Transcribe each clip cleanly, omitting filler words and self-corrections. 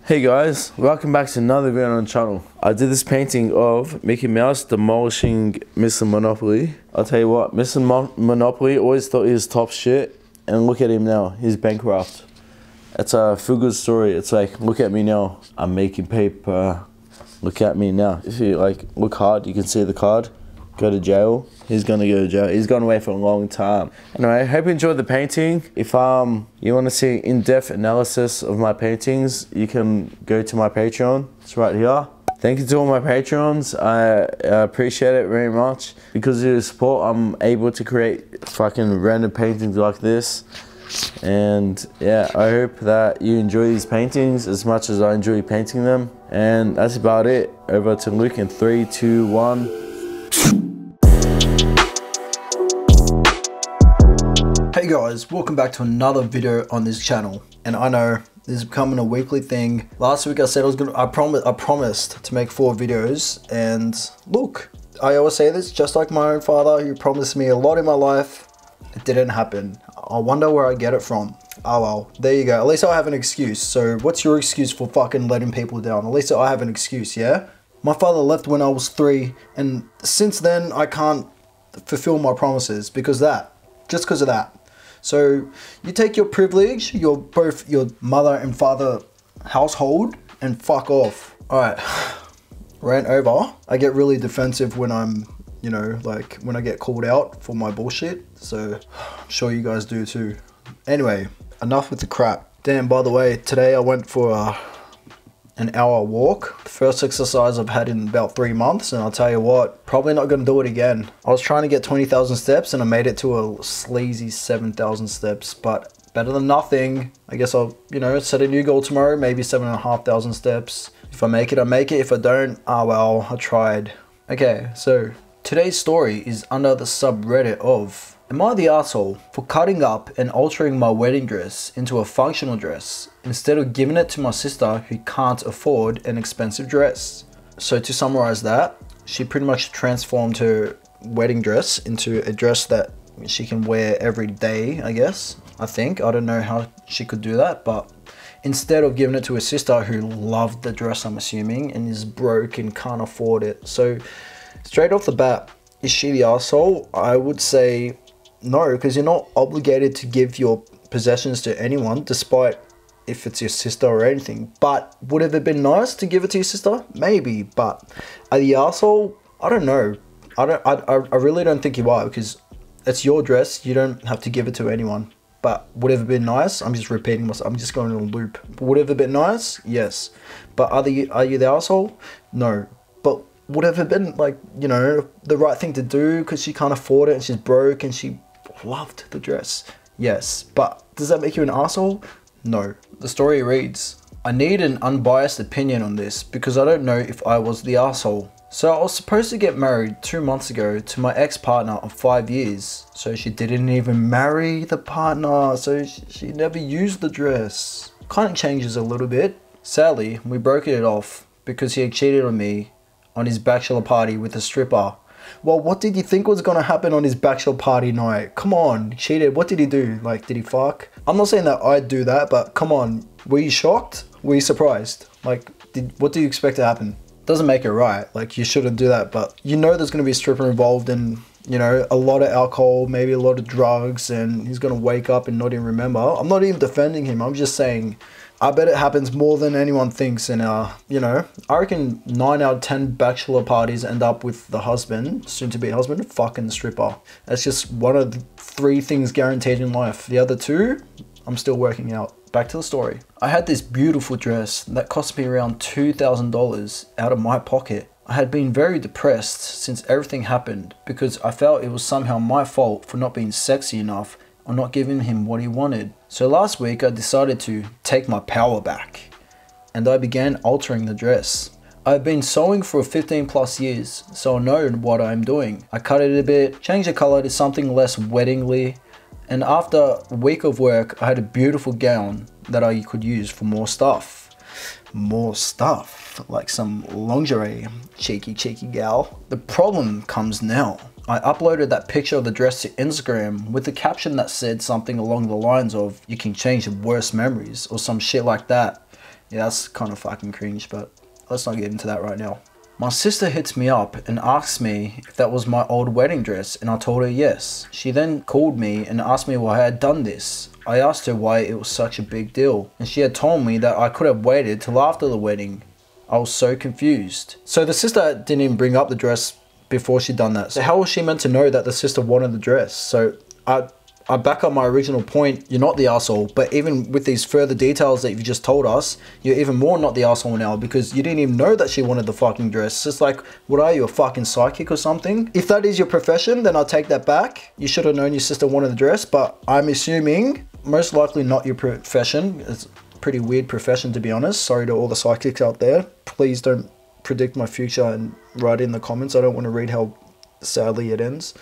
Hey guys, welcome back to another video on the channel. I did this painting of Mickey Mouse demolishing Mr. Monopoly. I'll tell you what, Mr. Monopoly always thought he was top shit, and look at him now, he's bankrupt. It's a feel good story. It's like, look at me now, I'm making paper. Look at me now. If you look hard, you can see the card. Go to jail. He's gonna go to jail. He's gone away for a long time. Anyway, I hope you enjoyed the painting. If you want to see in-depth analysis of my paintings, you can go to my Patreon. It's right here. Thank you to all my Patreons. I appreciate it very much. Because of your support, I'm able to create fucking random paintings like this. And yeah, I hope that you enjoy these paintings as much as I enjoy painting them. And that's about it. Over to Luke in 3, 2, 1. Hey guys, welcome back to another video on this channel. And I know this is becoming a weekly thing. Last week I said I promised to make 4 videos, and look, I always say this, just like my own father who promised me a lot in my life. It didn't happen. I wonder where I get it from. Oh well, there you go. At least I have an excuse. So what's your excuse for fucking letting people down? At least I have an excuse, yeah? My father left when I was 3, and since then I can't fulfill my promises because of that. So you take your privilege, both your mother and father household, and fuck off. All right, rant over. I get really defensive when I'm, when I get called out for my bullshit. So I'm sure you guys do too. Anyway, enough with the crap. Damn, by the way, today I went for an hour walk. The first exercise I've had in about 3 months, and I'll tell you what, probably not gonna do it again. I was trying to get 20,000 steps and I made it to a sleazy 7,000 steps, but better than nothing. I guess I'll, set a new goal tomorrow, maybe 7,500 steps. If I make it, I make it. If I don't, ah well, I tried. Okay, so today's story is under the subreddit of, am I the asshole for cutting up and altering my wedding dress into a functional dress instead of giving it to my sister who can't afford an expensive dress? So to summarize that, she pretty much transformed her wedding dress into a dress that she can wear every day, I guess. I don't know how she could do that, but instead of giving it to her sister who loved the dress, I'm assuming, and is broke and can't afford it. So straight off the bat, is she the asshole? I would say no, because you're not obligated to give your possessions to anyone, despite if it's your sister or anything. But would it have been nice to give it to your sister? Maybe, but are you the asshole? I don't know. I really don't think you are, because it's your dress. You don't have to give it to anyone. But would it have been nice? I'm just repeating myself. I'm just going in a loop. Would it have been nice? Yes. But are you the asshole? No. But would it have been the right thing to do because she can't afford it and she's broke and she loved the dress? Yes. But does that make you an asshole? No. The story reads, I need an unbiased opinion on this because I don't know if I was the asshole. So I was supposed to get married 2 months ago to my ex-partner of 5 years. So she didn't even marry the partner. So she never used the dress. Kind of changes a little bit. Sadly, we broke it off because he had cheated on me on his bachelor party with a stripper. Well, what did you think was gonna happen on his bachelor party night? Come on, he cheated. What did he do? Did he fuck? I'm not saying that I'd do that, but come on. Were you shocked? Were you surprised? What do you expect to happen? Doesn't make it right. You shouldn't do that, but there's gonna be a stripper involved and, a lot of alcohol, maybe a lot of drugs, and he's gonna wake up and not even remember. I'm not even defending him. I'm just saying, I bet it happens more than anyone thinks. And, I reckon 9 out of 10 bachelor parties end up with the husband, soon-to-be husband, fucking the stripper. That's just one of the 3 things guaranteed in life. The other 2, I'm still working out. Back to the story. I had this beautiful dress that cost me around $2,000 out of my pocket. I had been very depressed since everything happened because I felt it was somehow my fault for not being sexy enough or not giving him what he wanted. So last week I decided to take my power back and I began altering the dress. I've been sewing for 15 plus years, so I know what I'm doing. I cut it a bit, changed the color to something less weddingly, and after a week of work I had a beautiful gown that I could use for more stuff. More stuff, like some lingerie, cheeky gal. The problem comes now. I uploaded that picture of the dress to Instagram with a caption that said something along the lines of, you can change your worst memories or some shit like that. Yeah, that's kind of fucking cringe, but let's not get into that right now. My sister hits me up and asks me if that was my old wedding dress, and I told her yes. She then called me and asked me why I had done this. I asked her why it was such a big deal, and she had told me that I could have waited till after the wedding. I was so confused. So the sister didn't even bring up the dress before she'd done that. So how was she meant to know that the sister wanted the dress? So I back up my original point, you're not the asshole, but even with these further details that you've just told us, you're even more not the asshole now because you didn't even know that she wanted the fucking dress. It's like, what are you, a fucking psychic or something? If that is your profession, then I'll take that back. You should have known your sister wanted the dress, but I'm assuming most likely not your profession. It's a pretty weird profession, to be honest. Sorry to all the psychics out there. Please don't predict my future and write in the comments. I don't want to read how sadly it ends.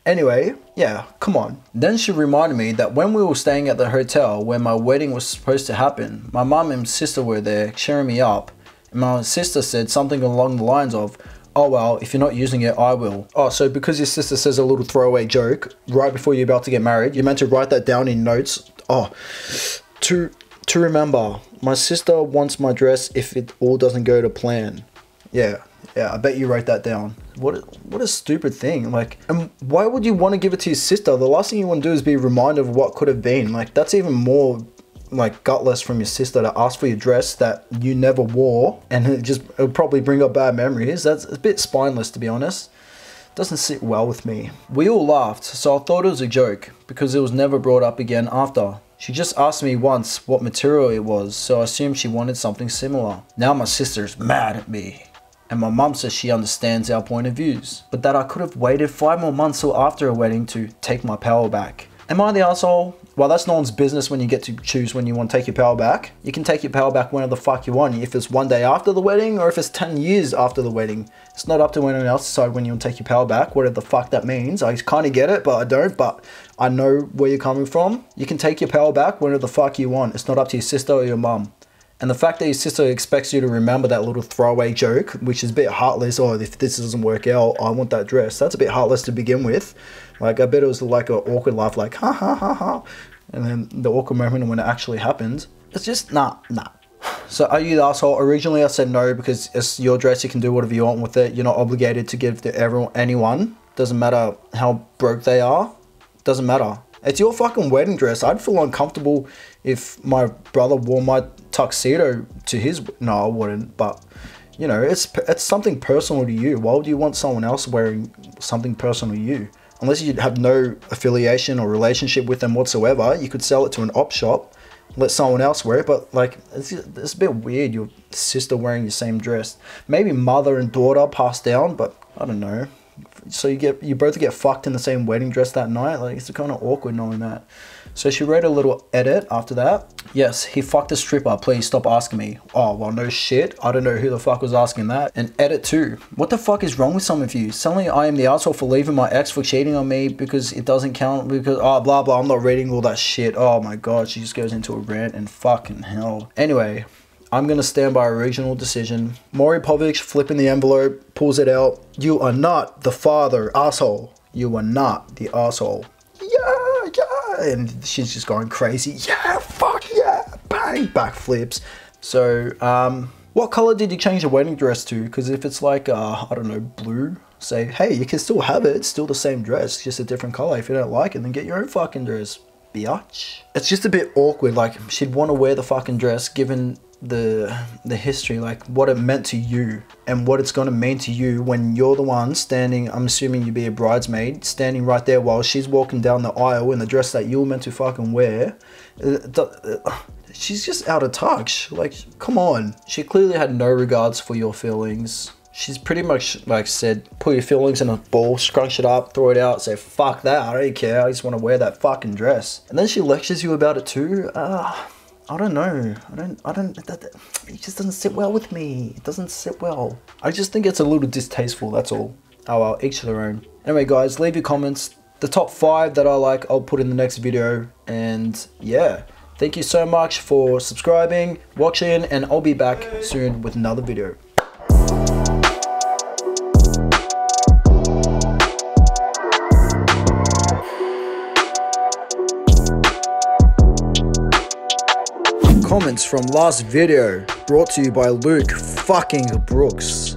Anyway, yeah, come on. Then she reminded me that when we were staying at the hotel where my wedding was supposed to happen, my mum and sister were there cheering me up. And my sister said something along the lines of, oh well, if you're not using it, I will. Oh, so because your sister says a little throwaway joke right before you're about to get married, you're meant to write that down in notes. Oh, to remember, my sister wants my dress if it all doesn't go to plan. Yeah, I bet you wrote that down. What a stupid thing. Like, and why would you want to give it to your sister? The last thing you want to do is be reminded of what could have been. Like, that's even more like gutless from your sister to ask for your dress that you never wore, and it'll probably bring up bad memories. That's a bit spineless, to be honest. Doesn't sit well with me. We all laughed, so I thought it was a joke because it was never brought up again after. She just asked me once what material it was, so I assumed she wanted something similar. Now my sister's mad at me. And my mum says she understands our point of views, but that I could have waited 5 more months till after a wedding to take my power back. Am I the asshole? Well, that's no one's business when you get to choose when you want to take your power back. You can take your power back whenever the fuck you want, if it's one day after the wedding or if it's 10 years after the wedding. It's not up to anyone else to decide when you want to take your power back, whatever the fuck that means. I kind of get it, but I don't, but I know where you're coming from. You can take your power back whenever the fuck you want. It's not up to your sister or your mum. And the fact that your sister expects you to remember that little throwaway joke, which is a bit heartless, oh, if this doesn't work out, I want that dress. That's a bit heartless to begin with. Like, I bet it was like an awkward laugh, like, ha ha ha ha. And then the awkward moment when it actually happened. It's just, nah. So are you the asshole? Originally I said no because it's your dress, you can do whatever you want with it. You're not obligated to give to anyone. Doesn't matter how broke they are. Doesn't matter. It's your fucking wedding dress. I'd feel uncomfortable if my brother wore my tuxedo to his... No, I wouldn't. But, you know, it's something personal to you. Why would you want someone else wearing something personal to you? Unless you have no affiliation or relationship with them whatsoever, you could sell it to an op shop, let someone else wear it. But, like, it's a bit weird, your sister wearing the same dress. Maybe mother and daughter passed down, but I don't know. So you both get fucked in the same wedding dress that night. Like, it's kind of awkward knowing that. So she wrote a little edit after that. Yes, he fucked a stripper. Please stop asking me. Oh, well, no shit. I don't know who the fuck was asking that. And edit 2. What the fuck is wrong with some of you? Suddenly I am the asshole for leaving my ex for cheating on me because it doesn't count because, oh, blah, blah. I'm not reading all that shit. Oh my God. She just goes into a rant and fucking hell. Anyway, I'm going to stand by original decision. Maury Povich flipping the envelope, pulls it out. You are not the father, asshole. You are not the asshole. Yeah. And she's just going crazy. Yeah, fuck yeah. Bang, backflips. So, what color did you change your wedding dress to? Because if it's like, I don't know, blue, say, hey, you can still have it. It's still the same dress, just a different color. If you don't like it, then get your own fucking dress, biatch. It's just a bit awkward. Like, she'd want to wear the fucking dress given the history, like what it meant to you and what it's going to mean to you when you're the one standing, I'm assuming you'd be a bridesmaid, standing right there while she's walking down the aisle in the dress that you were meant to fucking wear. She's just out of touch. Like, come on. She clearly had no regards for your feelings. She's pretty much like said, put your feelings in a ball, scrunch it up, throw it out, say, fuck that, I don't care, I just want to wear that fucking dress. And then she lectures you about it too. I don't know. It just doesn't sit well with me. It doesn't sit well. I just think it's a little distasteful, that's all. Oh well, each to their own. Anyway guys, leave your comments. The top 5 that I like, I'll put in the next video. And yeah, thank you so much for subscribing, watching, and I'll be back soon with another video. comments from last video, brought to you by Luke fucking Brooks.